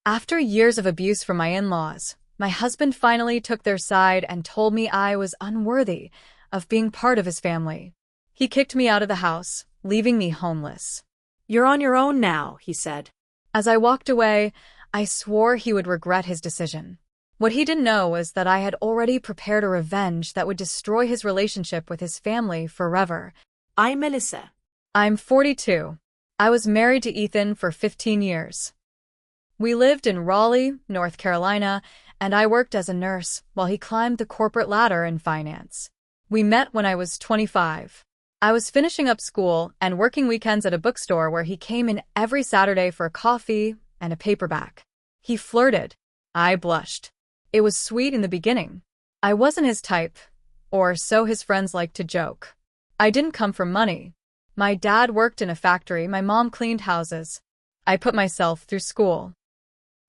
After years of abuse from my in-laws, my husband finally took their side and told me I was unworthy of being part of his family. He kicked me out of the house, leaving me homeless. "You're on your own now," he said. As I walked away, I swore he would regret his decision. What he didn't know was that I had already prepared a revenge that would destroy his relationship with his family forever. I'm Melissa. I'm 42. I was married to Ethan for 15 years. We lived in Raleigh, North Carolina, and I worked as a nurse while he climbed the corporate ladder in finance. We met when I was 25. I was finishing up school and working weekends at a bookstore where he came in every Saturday for a coffee and a paperback. He flirted. I blushed. It was sweet in the beginning. I wasn't his type, or so his friends liked to joke. I didn't come from money. My dad worked in a factory, my mom cleaned houses. I put myself through school.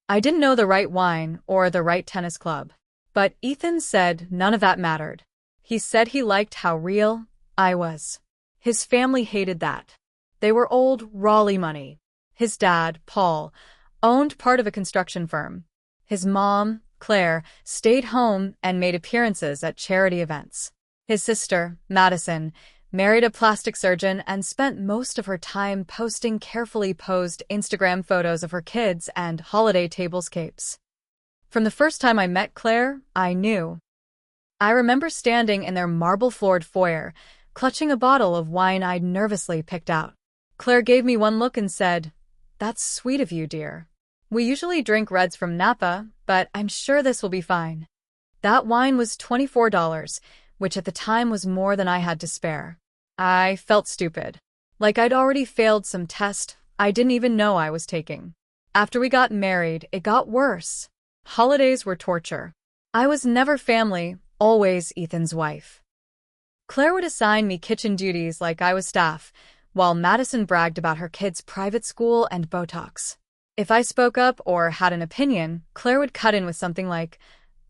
I didn't know the right wine or the right tennis club. But Ethan said none of that mattered. He said he liked how real I was. His family hated that. They were old Raleigh money. His dad, Paul, owned part of a construction firm. His mom, Claire, stayed home and made appearances at charity events. His sister, Madison, married a plastic surgeon and spent most of her time posting carefully posed Instagram photos of her kids and holiday tablescapes. From the first time I met Claire, I knew. I remember standing in their marble-floored foyer, clutching a bottle of wine I'd nervously picked out. Claire gave me one look and said, "That's sweet of you, dear. We usually drink reds from Napa, but I'm sure this will be fine." That wine was $24, which at the time was more than I had to spare. I felt stupid. Like I'd already failed some test I didn't even know I was taking. After we got married, it got worse. Holidays were torture. I was never family, always Ethan's wife. Claire would assign me kitchen duties like I was staff, while Madison bragged about her kids' private school and Botox. If I spoke up or had an opinion, Claire would cut in with something like,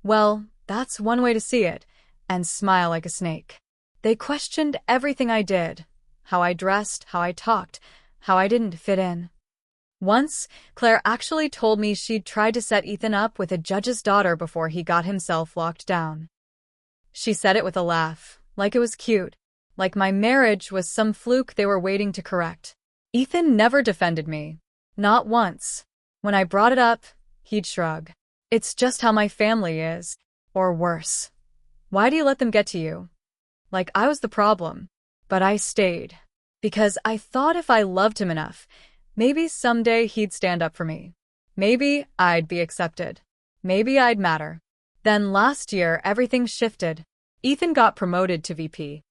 "Well, that's one way to see it," and smile like a snake. They questioned everything I did, how I dressed, how I talked, how I didn't fit in. Once, Claire actually told me she'd tried to set Ethan up with a judge's daughter before he got himself locked down. She said it with a laugh, like it was cute, like my marriage was some fluke they were waiting to correct. Ethan never defended me. Not once. When I brought it up, he'd shrug. "It's just how my family is." Or worse. "Why do you let them get to you?" Like I was the problem. But I stayed. Because I thought if I loved him enough, maybe someday he'd stand up for me. Maybe I'd be accepted. Maybe I'd matter. Then last year, everything shifted. Ethan got promoted to VP.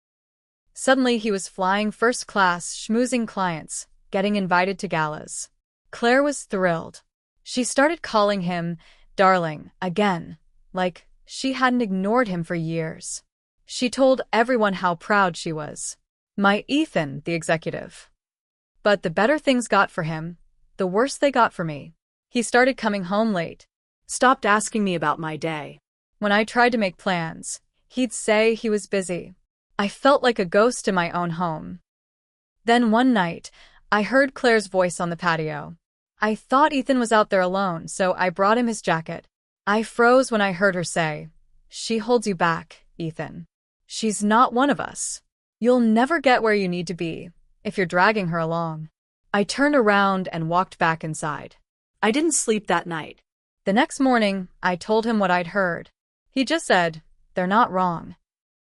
Suddenly he was flying first class, schmoozing clients, getting invited to galas. Claire was thrilled. She started calling him darling again, like she hadn't ignored him for years. She told everyone how proud she was. My Ethan, the executive. But the better things got for him, the worse they got for me. He started coming home late. Stopped asking me about my day. When I tried to make plans, he'd say he was busy. I felt like a ghost in my own home. Then one night, I heard Claire's voice on the patio. I thought Ethan was out there alone, so I brought him his jacket. I froze when I heard her say, "She holds you back, Ethan. She's not one of us. You'll never get where you need to be if you're dragging her along." I turned around and walked back inside. I didn't sleep that night. The next morning, I told him what I'd heard. He just said, "They're not wrong."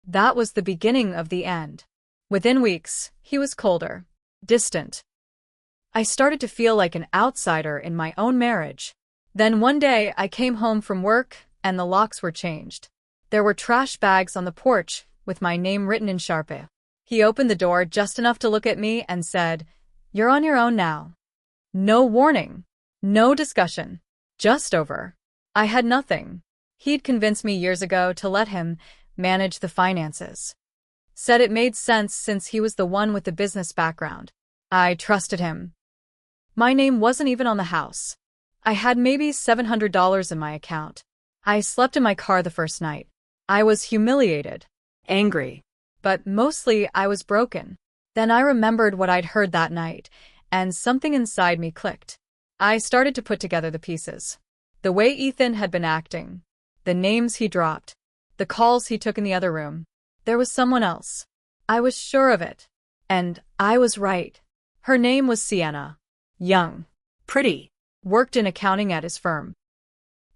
That was the beginning of the end. Within weeks, he was colder, distant. I started to feel like an outsider in my own marriage. Then one day, I came home from work, and the locks were changed. There were trash bags on the porch, with my name written in Sharpie. He opened the door just enough to look at me and said, "You're on your own now." No warning. No discussion. Just over. I had nothing. He'd convinced me years ago to let him manage the finances. Said it made sense since he was the one with the business background. I trusted him. My name wasn't even on the house. I had maybe $700 in my account. I slept in my car the first night. I was humiliated. Angry. But mostly I was broken. Then I remembered what I'd heard that night, and something inside me clicked. I started to put together the pieces. The way Ethan had been acting, the names he dropped, the calls he took in the other room. There was someone else. I was sure of it. And I was right. Her name was Sienna. Young. Pretty. Worked in accounting at his firm.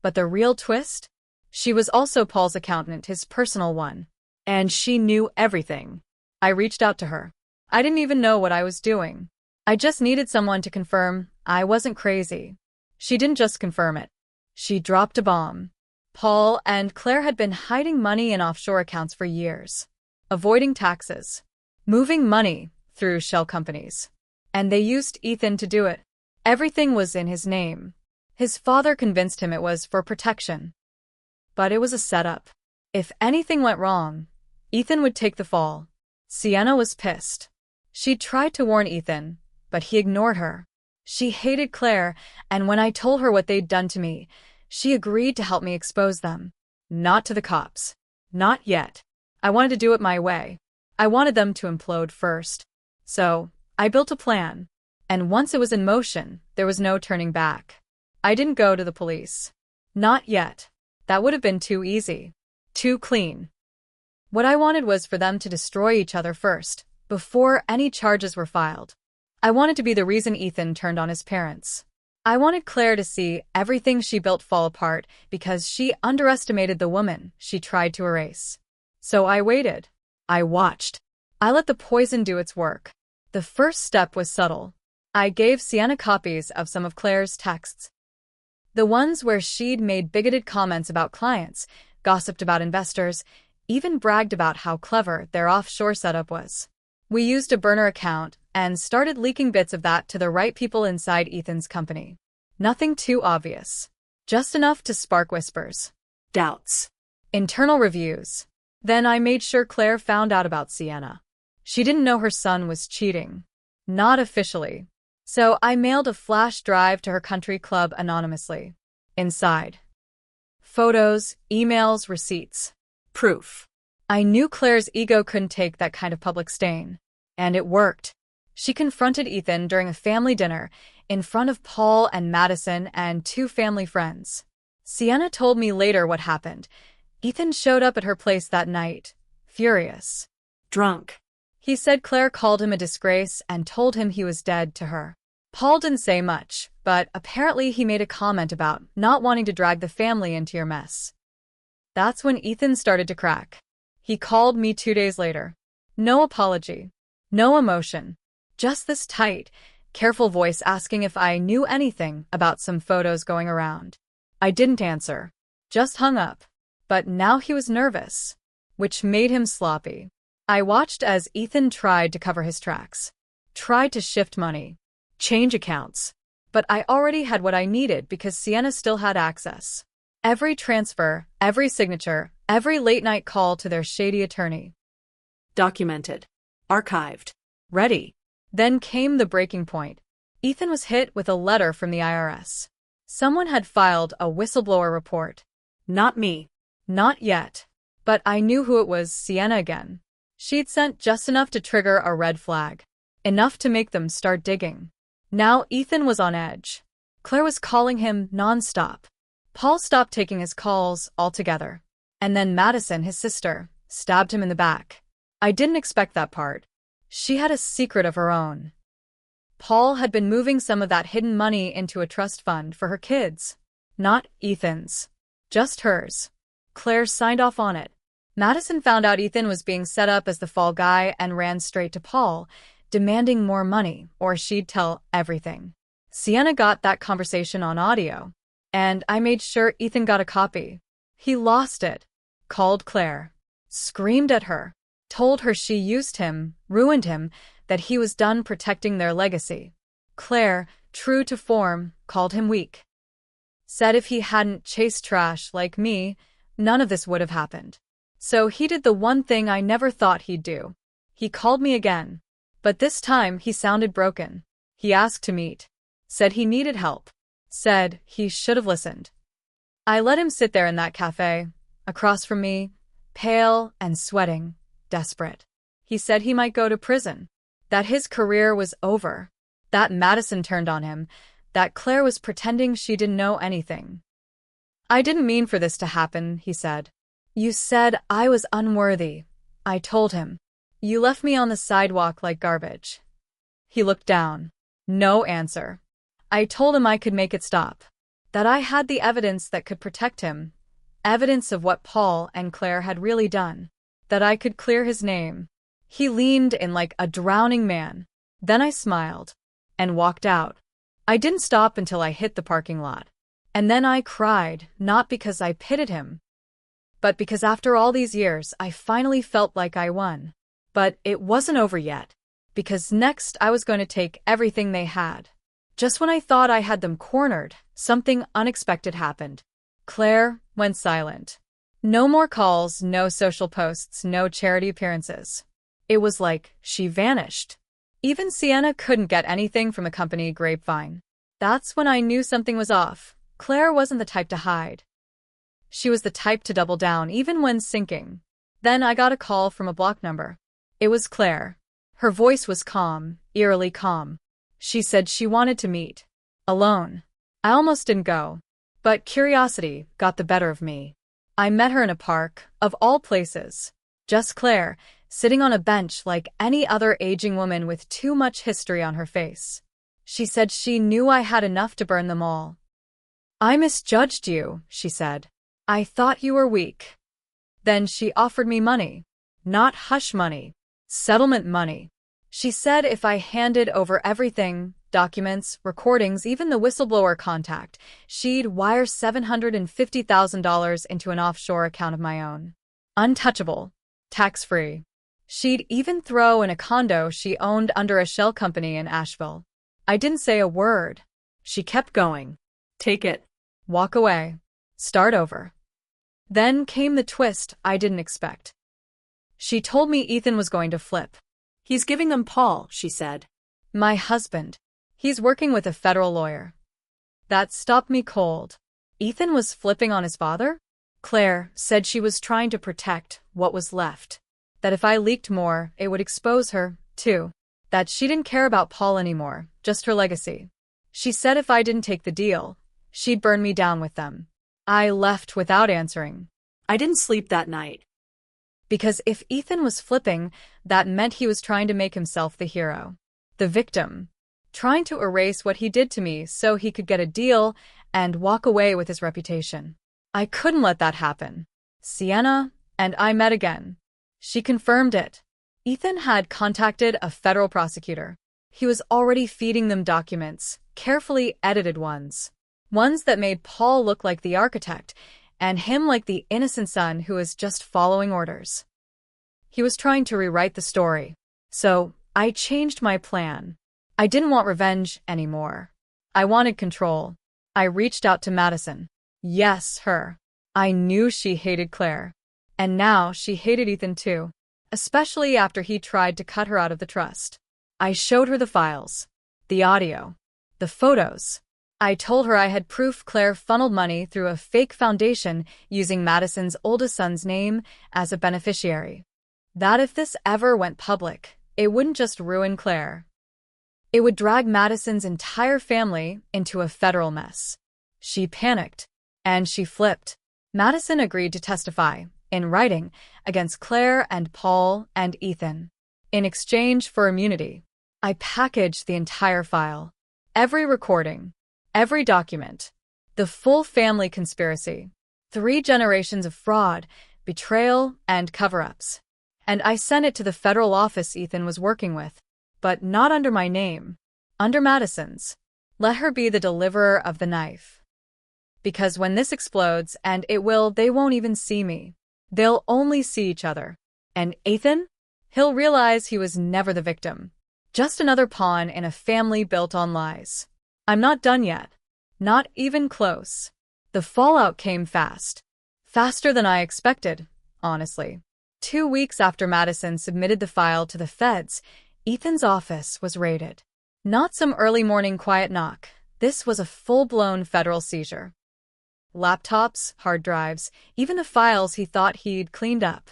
But the real twist? She was also Paul's accountant, his personal one. And she knew everything. I reached out to her. I didn't even know what I was doing. I just needed someone to confirm I wasn't crazy. She didn't just confirm it. She dropped a bomb. Paul and Claire had been hiding money in offshore accounts for years, avoiding taxes, moving money through shell companies. And they used Ethan to do it. Everything was in his name. His father convinced him it was for protection. But it was a setup. If anything went wrong, Ethan would take the fall. Sienna was pissed. She tried to warn Ethan, but he ignored her. She hated Claire, and when I told her what they'd done to me, she agreed to help me expose them. Not to the cops. Not yet. I wanted to do it my way. I wanted them to implode first. So, I built a plan. And once it was in motion, there was no turning back. I didn't go to the police. Not yet. That would have been too easy. Too clean. What I wanted was for them to destroy each other first, before any charges were filed. I wanted to be the reason Ethan turned on his parents. I wanted Claire to see everything she built fall apart because she underestimated the woman she tried to erase. So I waited. I watched. I let the poison do its work. The first step was subtle. I gave Sienna copies of some of Claire's texts. The ones where she'd made bigoted comments about clients, gossiped about investors, even bragged about how clever their offshore setup was. We used a burner account and started leaking bits of that to the right people inside Ethan's company. Nothing too obvious. Just enough to spark whispers. Doubts. Internal reviews. Then I made sure Claire found out about Sienna. She didn't know her son was cheating. Not officially. So I mailed a flash drive to her country club anonymously. Inside. Photos, emails, receipts. Proof. I knew Claire's ego couldn't take that kind of public stain. And it worked. She confronted Ethan during a family dinner in front of Paul and Madison and two family friends. Sienna told me later what happened. Ethan showed up at her place that night, furious. Drunk. He said Claire called him a disgrace and told him he was dead to her. Paul didn't say much, but apparently he made a comment about not wanting to drag the family into your mess. That's when Ethan started to crack. He called me 2 days later. No apology. No emotion. Just this tight, careful voice asking if I knew anything about some photos going around. I didn't answer. Just hung up. But now he was nervous, which made him sloppy. I watched as Ethan tried to cover his tracks. Tried to shift money. Change accounts. But I already had what I needed because Sienna still had access. Every transfer, every signature, every late-night call to their shady attorney. Documented. Archived. Ready. Then came the breaking point. Ethan was hit with a letter from the IRS. Someone had filed a whistleblower report. Not me. Not yet. But I knew who it was, Sienna again. She'd sent just enough to trigger a red flag. Enough to make them start digging. Now Ethan was on edge. Claire was calling him non-stop. Paul stopped taking his calls altogether. And then Madison, his sister, stabbed him in the back. I didn't expect that part. She had a secret of her own. Paul had been moving some of that hidden money into a trust fund for her kids. Not Ethan's. Just hers. Claire signed off on it. Madison found out Ethan was being set up as the fall guy and ran straight to Paul, demanding more money, or she'd tell everything. Sienna got that conversation on audio, and I made sure Ethan got a copy. He lost it. Called Claire. Screamed at her. Told her she used him, ruined him, that he was done protecting their legacy. Claire, true to form, called him weak. Said if he hadn't chased trash like me, none of this would have happened. So he did the one thing I never thought he'd do. He called me again. But this time he sounded broken. He asked to meet. Said he needed help. Said he should have listened. I let him sit there in that cafe, across from me, pale and sweating, desperate. He said he might go to prison. That his career was over. That Madison turned on him. that Claire was pretending she didn't know anything. "I didn't mean for this to happen," he said. "You said I was unworthy," I told him. "You left me on the sidewalk like garbage." He looked down. No answer. I told him I could make it stop. That I had the evidence that could protect him. Evidence of what Paul and Claire had really done. That I could clear his name. He leaned in like a drowning man. Then I smiled. And walked out. I didn't stop until I hit the parking lot. And then I cried, not because I pitied him, but because after all these years I finally felt like I won. But it wasn't over yet. Because next I was going to take everything they had. Just when I thought I had them cornered, something unexpected happened. Claire went silent. No more calls, no social posts, no charity appearances. It was like she vanished. Even Sienna couldn't get anything from a company grapevine. That's when I knew something was off. Claire wasn't the type to hide. She was the type to double down even when sinking. Then I got a call from a block number. It was Claire. Her voice was calm, eerily calm. She said she wanted to meet. Alone. I almost didn't go. But curiosity got the better of me. I met her in a park, of all places. Just Claire, sitting on a bench like any other aging woman with too much history on her face. She said she knew I had enough to burn them all. "I misjudged you," she said. "I thought you were weak." Then she offered me money. Not hush money. Settlement money. She said if I handed over everything, documents, recordings, even the whistleblower contact, she'd wire $750,000 into an offshore account of my own. Untouchable. Tax-free. She'd even throw in a condo she owned under a shell company in Asheville. I didn't say a word. She kept going. Take it. Walk away. Start over. Then came the twist I didn't expect. She told me Ethan was going to flip. He's giving them Paul, she said. My husband. He's working with a federal lawyer. That stopped me cold. Ethan was flipping on his father? Claire said she was trying to protect what was left. That if I leaked more, it would expose her, too. That she didn't care about Paul anymore, just her legacy. She said if I didn't take the deal, she'd burn me down with them. I left without answering. I didn't sleep that night. Because if Ethan was flipping, that meant he was trying to make himself the hero. The victim. Trying to erase what he did to me so he could get a deal and walk away with his reputation. I couldn't let that happen. Sienna and I met again. She confirmed it. Ethan had contacted a federal prosecutor. He was already feeding them documents, carefully edited ones. Ones that made Paul look like the architect, and him like the innocent son who was just following orders. He was trying to rewrite the story. So, I changed my plan. I didn't want revenge anymore. I wanted control. I reached out to Madison. Yes, her. I knew she hated Claire. And now she hated Ethan too. Especially after he tried to cut her out of the trust. I showed her the files. The audio. The photos. I told her I had proof Claire funneled money through a fake foundation using Madison's oldest son's name as a beneficiary. That if this ever went public, it wouldn't just ruin Claire. It would drag Madison's entire family into a federal mess. She panicked. And she flipped. Madison agreed to testify, in writing, against Claire and Paul and Ethan. In exchange for immunity, I packaged the entire file. Every recording. Every document. The full family conspiracy. 3 generations of fraud, betrayal, and cover-ups. And I sent it to the federal office Ethan was working with. But not under my name. Under Madison's. Let her be the deliverer of the knife. Because when this explodes, and it will, they won't even see me. They'll only see each other. And Ethan? He'll realize he was never the victim. Just another pawn in a family built on lies. I'm not done yet. Not even close. The fallout came fast. Faster than I expected, honestly. 2 weeks after Madison submitted the file to the feds, Ethan's office was raided. Not some early morning quiet knock. This was a full-blown federal seizure. Laptops, hard drives, even the files he thought he'd cleaned up.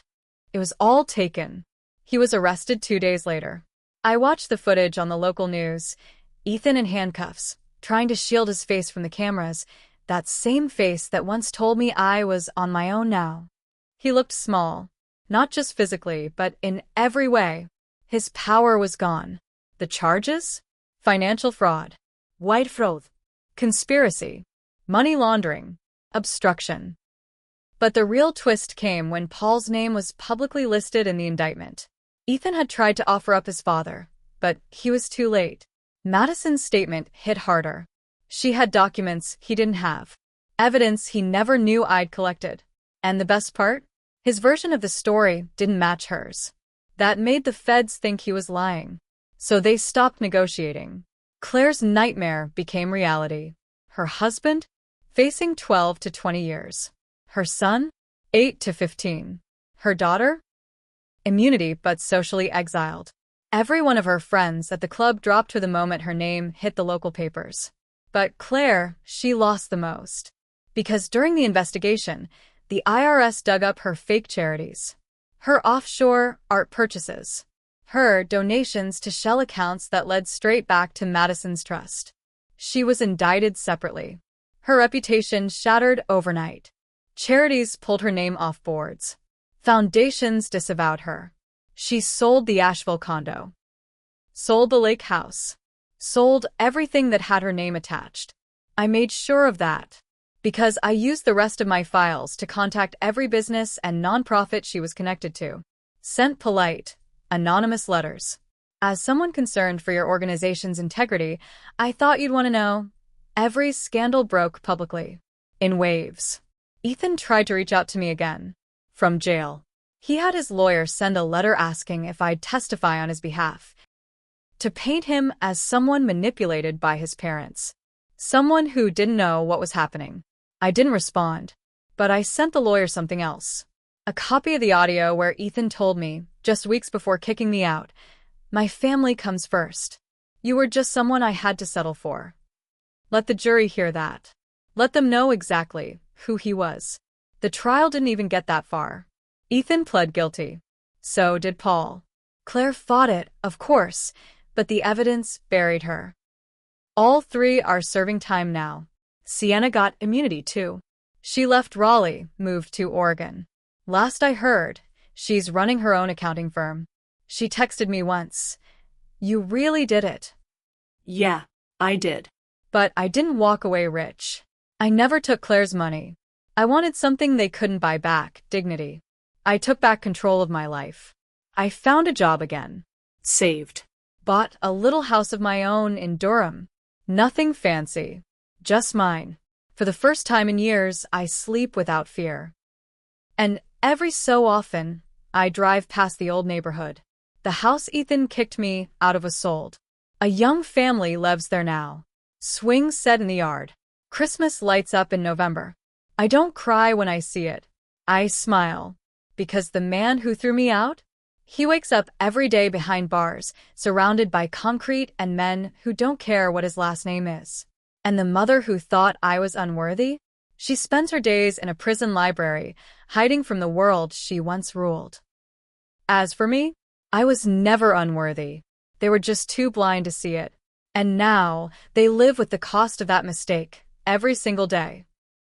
It was all taken. He was arrested 2 days later. I watched the footage on the local news. Ethan in handcuffs, trying to shield his face from the cameras, that same face that once told me I was on my own now. He looked small, not just physically, but in every way. His power was gone. The charges? Financial fraud, white fraud, conspiracy, money laundering, obstruction. But the real twist came when Paul's name was publicly listed in the indictment. Ethan had tried to offer up his father, but he was too late. Madison's statement hit harder. She had documents he didn't have, evidence he never knew I'd collected. And the best part? His version of the story didn't match hers. That made the feds think he was lying. So they stopped negotiating. Claire's nightmare became reality. Her husband, facing 12 to 20 years. Her son, 8 to 15. Her daughter, immunity but socially exiled. Every one of her friends at the club dropped her the moment her name hit the local papers. But Claire, she lost the most. Because during the investigation, the IRS dug up her fake charities, her offshore art purchases, her donations to shell accounts that led straight back to Madison's trust. She was indicted separately. Her reputation shattered overnight. Charities pulled her name off boards. Foundations disavowed her. She sold the Asheville condo, sold the lake house, sold everything that had her name attached. I made sure of that, because I used the rest of my files to contact every business and nonprofit she was connected to. Sent polite, anonymous letters. As someone concerned for your organization's integrity, I thought you'd want to know. Every scandal broke publicly. In waves. Ethan tried to reach out to me again. From jail. He had his lawyer send a letter asking if I'd testify on his behalf. To paint him as someone manipulated by his parents. Someone who didn't know what was happening. I didn't respond. But I sent the lawyer something else. A copy of the audio where Ethan told me, just weeks before kicking me out, "My family comes first. You were just someone I had to settle for." Let the jury hear that. Let them know exactly who he was. The trial didn't even get that far. Ethan pled guilty. So did Paul. Claire fought it, of course, but the evidence buried her. All three are serving time now. Sienna got immunity too. She left Raleigh, moved to Oregon. Last I heard, she's running her own accounting firm. She texted me once. "You really did it." Yeah, I did. But I didn't walk away rich. I never took Claire's money. I wanted something they couldn't buy back, dignity. I took back control of my life. I found a job again. Saved. Bought a little house of my own in Durham. Nothing fancy. Just mine. For the first time in years, I sleep without fear. And every so often, I drive past the old neighborhood. The house Ethan kicked me out of was sold. A young family lives there now. Swings set in the yard. Christmas lights up in November. I don't cry when I see it. I smile. Because the man who threw me out? He wakes up every day behind bars, surrounded by concrete and men who don't care what his last name is. And the mother who thought I was unworthy? She spends her days in a prison library, hiding from the world she once ruled. As for me, I was never unworthy. They were just too blind to see it. And now, they live with the cost of that mistake, every single day.